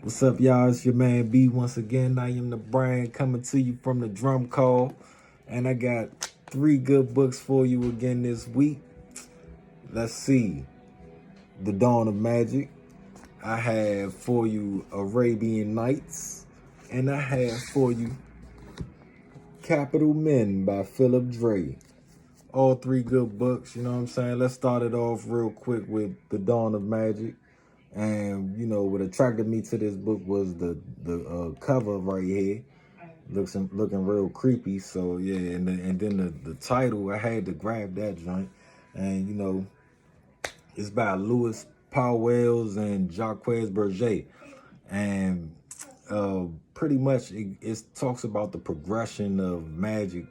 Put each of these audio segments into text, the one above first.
What's up, y'all? It's your man B once again. I am the brand coming to you from the drum call. And I got 3 good books for you again this week. Let's see. The Dawn of Magic. I have for you Arabian Nights. And I have for you Capital Men by Philip Dre. All 3 good books, you know what I'm saying? Let's start it off real quick with The Dawn of Magic. And what attracted me to this book was the cover right here. Looking real creepy. So yeah, and then the title, I had to grab that joint. And it's by Louis Powells and Jacques Berger. And pretty much it talks about the progression of magic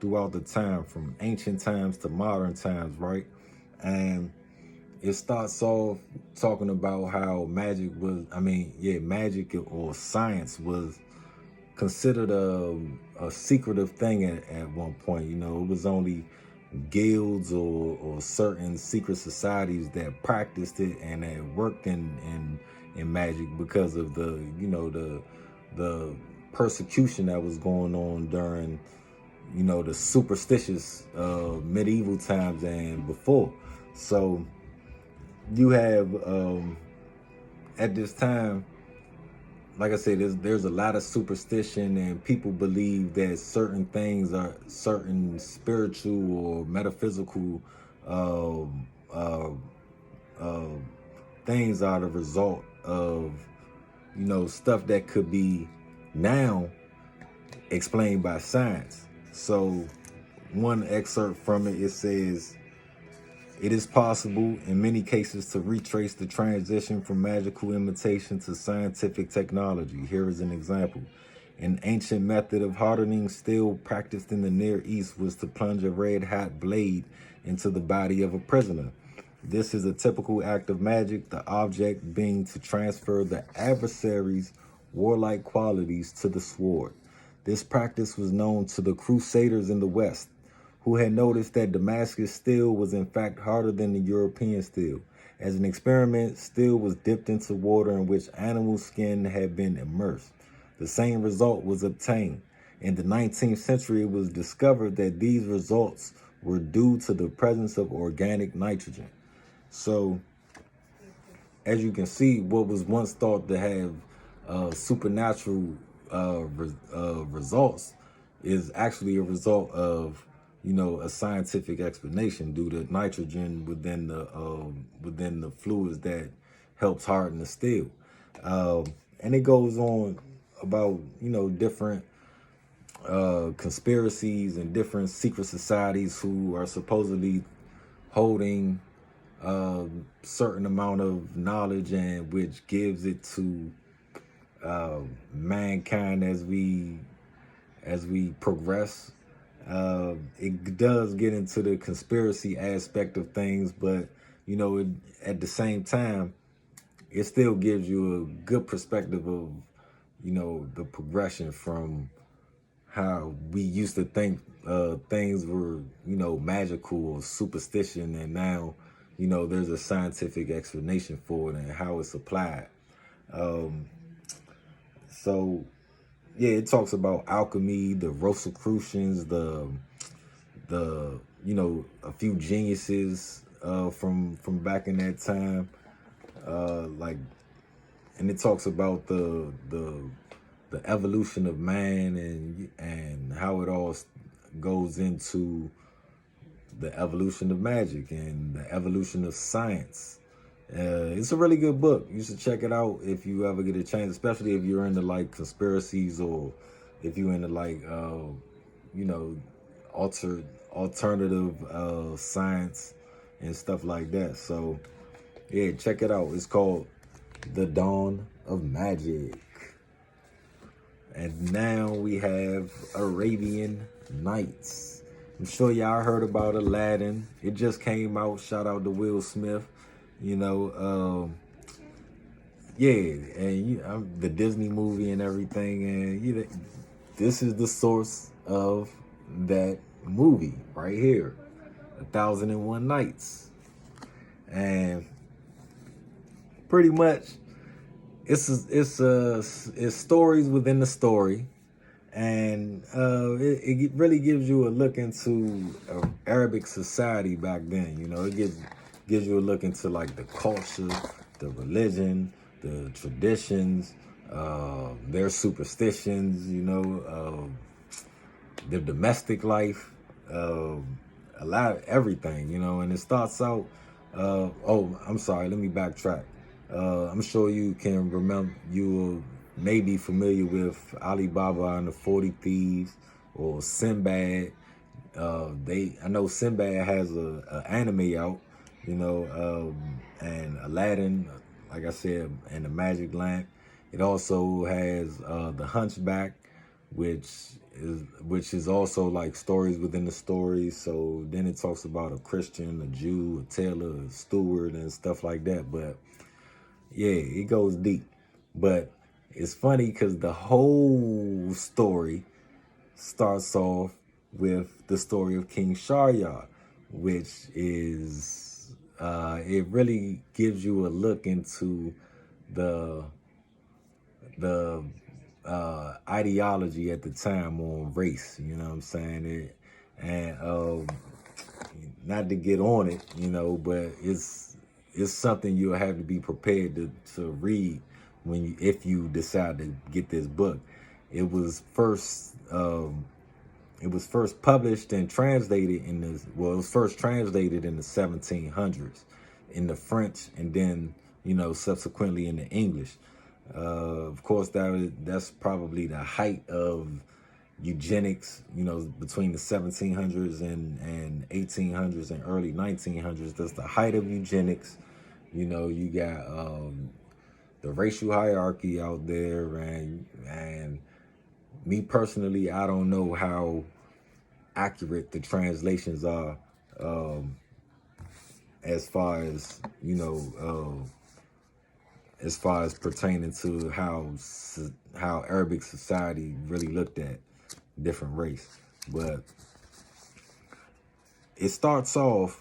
throughout the time, from ancient times to modern times, right? And it starts off talking about how magic or science was considered a secretive thing at one point. It was only guilds or certain secret societies that practiced it and that worked in magic because of the persecution that was going on during the superstitious medieval times and before. So you have at this time, like I said, there's a lot of superstition, and people believe that certain things are certain spiritual or metaphysical uh, uh, uh, things are the result of stuff that could be now explained by science. So one excerpt from it says, "It is possible in many cases to retrace the transition from magical imitation to scientific technology. Here is an example. An ancient method of hardening steel practiced in the Near East was to plunge a red-hot blade into the body of a prisoner. This is a typical act of magic, the object being to transfer the adversary's warlike qualities to the sword. This practice was known to the Crusaders in the West, who had noticed that Damascus steel was in fact harder than the European steel. As an experiment, steel was dipped into water in which animal skin had been immersed. The same result was obtained. In the 19th century, it was discovered that these results were due to the presence of organic nitrogen." So, as you can see, what was once thought to have supernatural results is actually a result of a scientific explanation due to nitrogen within the fluids that helps harden the steel. And it goes on about different conspiracies and different secret societies who are supposedly holding certain amount of knowledge, and which gives it to mankind as we progress. It does get into the conspiracy aspect of things, but at the same time, it still gives you a good perspective of the progression from how we used to think things were magical or superstition, and now there's a scientific explanation for it and how it's applied. So yeah, it talks about alchemy, the Rosicrucians, the a few geniuses from back in that time, like, and it talks about the evolution of man and how it all goes into the evolution of magic and the evolution of science. It's a really good book. You should check it out if you ever get a chance, especially if you're into like conspiracies, or if you're into like alternative science and stuff like that. So yeah, check it out. It's called The Dawn of Magic. And now we have Arabian Nights. I'm sure y'all heard about Aladdin. It just came out. Shout out to Will Smith. Yeah, and the Disney movie and everything. And this is the source of that movie right here, 1001 Nights. And pretty much it's stories within the story, and it really gives you a look into Arabic society back then. You know, it gives you a look into like the culture, the religion, the traditions, their superstitions. You know, their domestic life, a lot of everything. You know, and it starts out. Oh, I'm sorry. Let me backtrack. I'm sure you can remember. You may be familiar with Alibaba and the 40 Thieves or Sinbad. I know Sinbad has a anime out, you know, and Aladdin, like I said, and the Magic Lamp. It also has the Hunchback, which which is also like stories within the stories. So then it talks about a Christian, a Jew, a tailor, a steward, and stuff like that. But yeah, it goes deep. But it's funny because the whole story starts off with the story of King Sharyar, which is it really gives you a look into the the ideology at the time on race. You know what I'm saying? And not to get on it, you know, but it's something you'll have to be prepared to read when if you decide to get this book. It was first published and translated in the well, it was first translated in the 1700s in the French, and then subsequently in the English. Of course, that's probably the height of eugenics, between the 1700s and 1800s and early 1900s. That's the height of eugenics. You got the racial hierarchy out there, and me personally, I don't know how accurate the translations are, as far as as far as pertaining to how Arabic society really looked at different race. But it starts off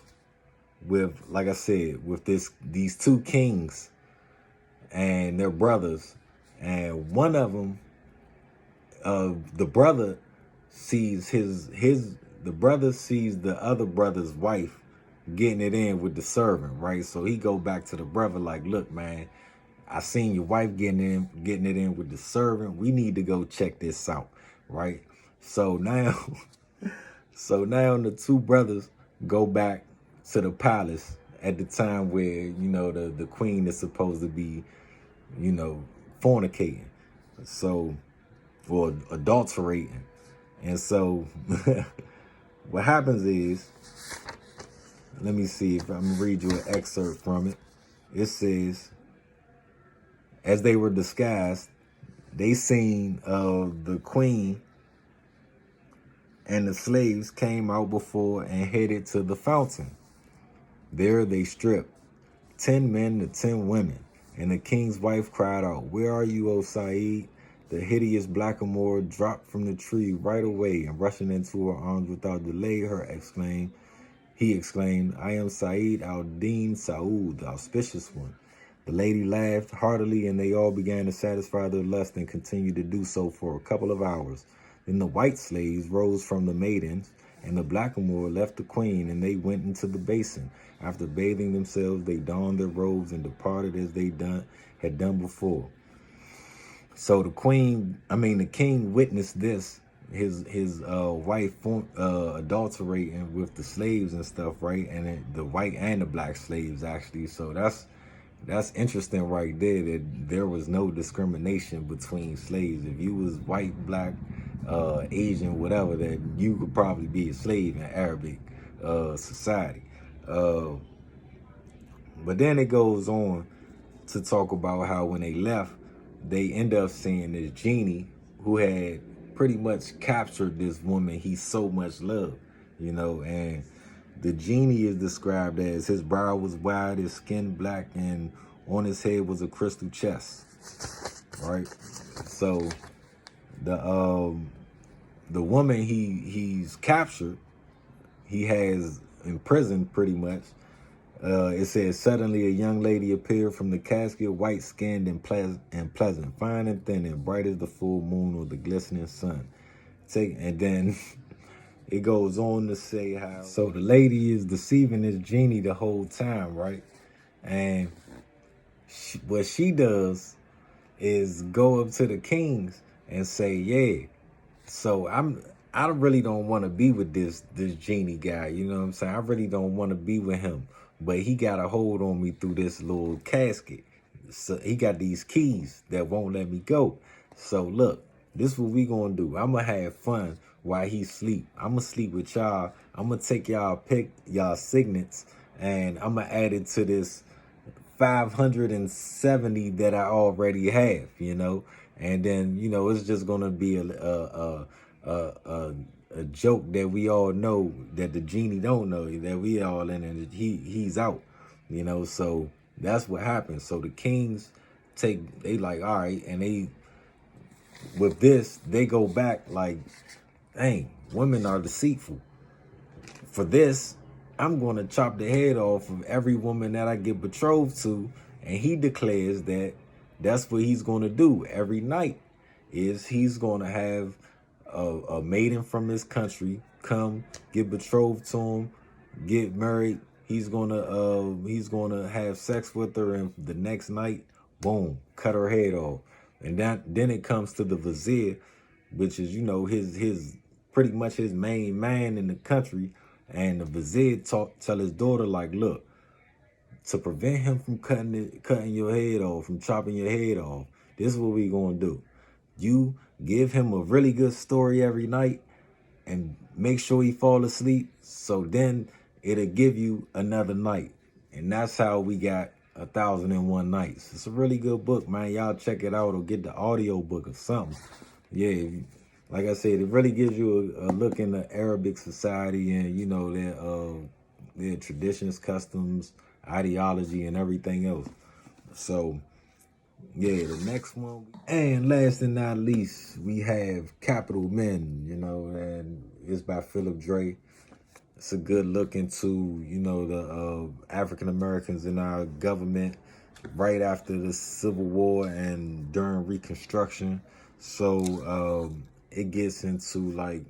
with, like I said, with these two kings and their brothers, and one of them, the brother sees the brother sees the other brother's wife getting it in with the servant, right? So he go back to the brother like, look, man, I seen your wife getting it in with the servant. We need to go check this out, right? So now, the two brothers go back to the palace at the time where the queen is supposed to be, fornicating, so, or adulterating, and so what happens is, let me see if I'm gonna read you an excerpt from it. It says, as they were disguised, they seen the queen and the slaves came out before and headed to the fountain. There they stripped 10 men to 10 women, and the king's wife cried out, "Where are you, O Said?" The hideous blackamoor dropped from the tree right away, and rushing into her arms without delay, he exclaimed, "I am Said al-Din Saud, the auspicious one." The lady laughed heartily, and they all began to satisfy their lust and continued to do so for a couple of hours. Then the white slaves rose from the maidens, and the blackamoor left the queen, and they went into the basin. After bathing themselves, they donned their robes and departed as they had done before. So the king witnessed this, his wife adulterating with the slaves and stuff, right? And the white and the black slaves, actually. So that's interesting right there, that there was no discrimination between slaves. If you was white, black, Asian, whatever, that you could probably be a slave in Arabic society. But then it goes on to talk about how when they left, they end up seeing this genie who had pretty much captured this woman he so much loved, and the genie is described as, his brow was wide, his skin black, and on his head was a crystal chest, right? So the woman he's captured, he has imprisoned pretty much. It says, suddenly a young lady appeared from the casket, white-skinned and pleasant, fine and thin, and bright as the full moon or the glistening sun. And then it goes on to say how, so the lady is deceiving this genie the whole time, right? And what she does is go up to the kings and say, yeah, so I really don't want to be with this genie guy, you know what I'm saying? I really don't want to be with him, but he got a hold on me through this little casket. So he got these keys that won't let me go. So look, this is what we gonna do. I'm gonna have fun while he sleep. I'm gonna sleep with y'all. I'm gonna take y'all signets, and I'm gonna add it to this 570 that I already have, you know, and then, you know, it's just gonna be a joke that we all know that the genie don't know that we all in, and he's out, you know. So that's what happens. So the kings they like, all right, and with this they go back like, dang, women are deceitful. For this, I'm going to chop the head off of every woman that I get betrothed to. And he declares that that's what he's going to do every night. Is he's going to have a maiden from his country come get betrothed to him, get married. He's gonna have sex with her, and the next night, boom, cut her head off. And then it comes to the vizier, which is, you know, his pretty much his main man in the country. And the vizier tell his daughter, like, look, to prevent him from cutting your head off, from chopping your head off, this is what we gonna do. You give him a really good story every night and make sure he fall asleep. So then it'll give you another night. And that's how we got 1,001 Nights. It's a really good book, man. Y'all check it out or get the audio book or something. Yeah, like I said, it really gives you a look into Arabic society and, you know, their traditions, customs, ideology, and everything else. So yeah, the next one. And last and not least, we have Capital Men, you know, and it's by Philip Dre. It's a good look into, you know, the African Americans in our government right after the Civil War and during Reconstruction. So it gets into like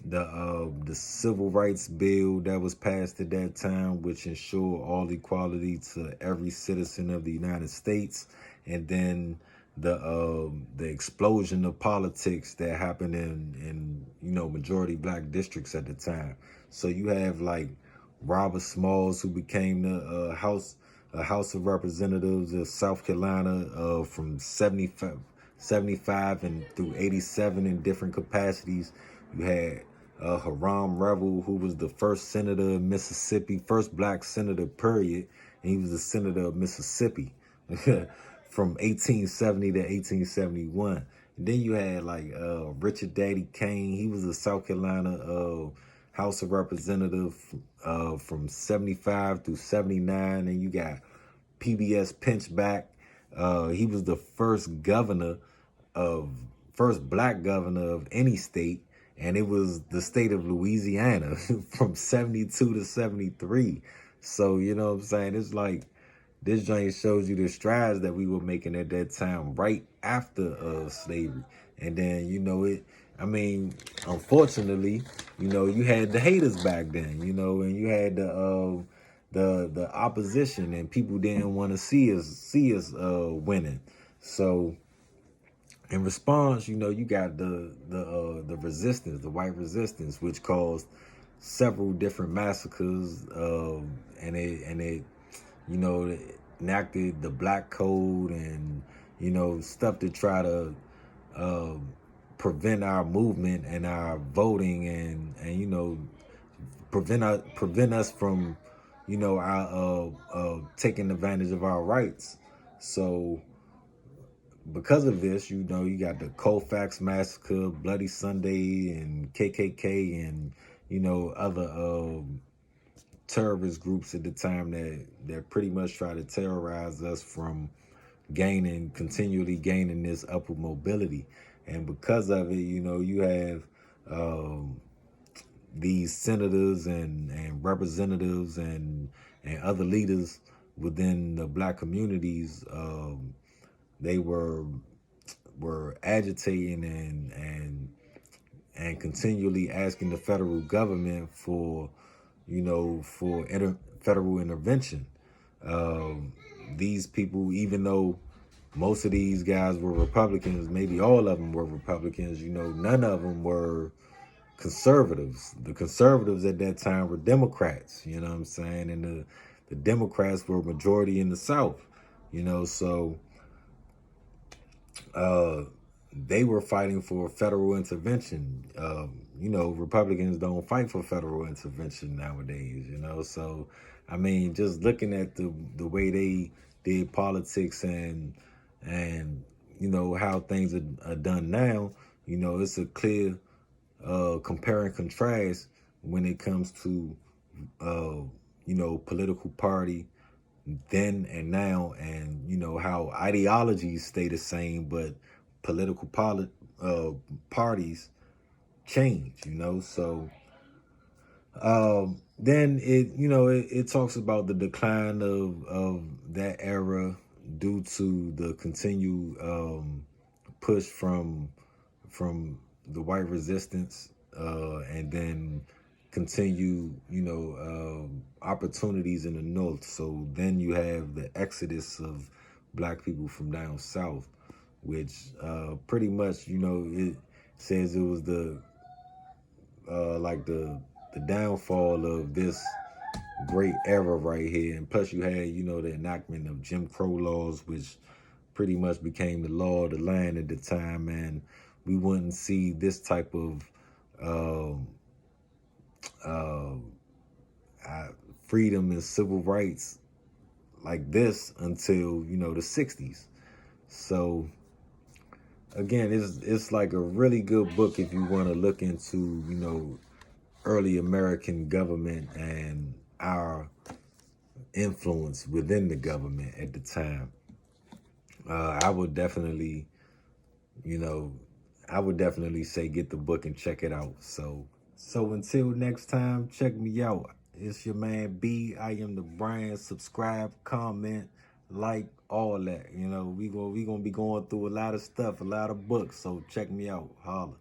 the Civil Rights Bill that was passed at that time, which ensured all equality to every citizen of the United States, and then the explosion of politics that happened in you know, majority black districts at the time. So you have like Robert Smalls, who became the House of Representatives of South Carolina from 75 and through 87 in different capacities. You had Haram Revel, who was the first senator of Mississippi, first black senator, period. And he was the senator of Mississippi from 1870 to 1871. And then you had like Richard Daddy Kane. He was a South Carolina House of Representative from 75 through 79. And you got PBS Pinchback. He was the first black governor of any state, and it was the state of Louisiana from 72 to 73. So, you know what I'm saying? It's like, this joint shows you the strides that we were making at that time, right after slavery. And then, you know, I mean, unfortunately, you know, you had the haters back then, you know, and you had the opposition, and people didn't want to see us winning. So in response, you know, you got the resistance, the white resistance, which caused several different massacres, and it you know, enacted the Black Code and, you know, stuff to try to prevent our movement and our voting, and you know, prevent us from, you know, our taking advantage of our rights. So because of this, you know, you got the Colfax Massacre, Bloody Sunday, and KKK, and, you know, other terrorist groups at the time that pretty much try to terrorize us from continually gaining this upward mobility. And because of it, you know, you have these senators and representatives and and other leaders within the black communities, they were agitating and continually asking the federal government for, federal intervention. Um, these people, even though most of these guys were Republicans, maybe all of them were Republicans, none of them were conservatives. The conservatives at that time were Democrats, you know what I'm saying? And the Democrats were majority in the South, so uh, they were fighting for federal intervention. Republicans don't fight for federal intervention nowadays, so I mean, just looking at the way they did politics and how things are done now, it's a clear compare and contrast when it comes to political party then and now, and how ideologies stay the same, but political parties change. So then it talks about the decline of that era due to the continued push from the white resistance, and then continue, opportunities in the north. So then you have the exodus of black people from down south, which pretty much, it says it was the like the downfall of this great era right here. And plus you had, the enactment of Jim Crow laws, which pretty much became the law of the land at the time, and we wouldn't see this type of um, uh, freedom and civil rights like this until the 60s. So again, it's like a really good book if you want to look into early American government and our influence within the government at the time. I would definitely, you know, I would definitely say get the book and check it out. So until next time, check me out. It's your man B. I am the brand. Subscribe, comment, like, all that. We gonna be going through a lot of stuff, a lot of books. So check me out. Holla.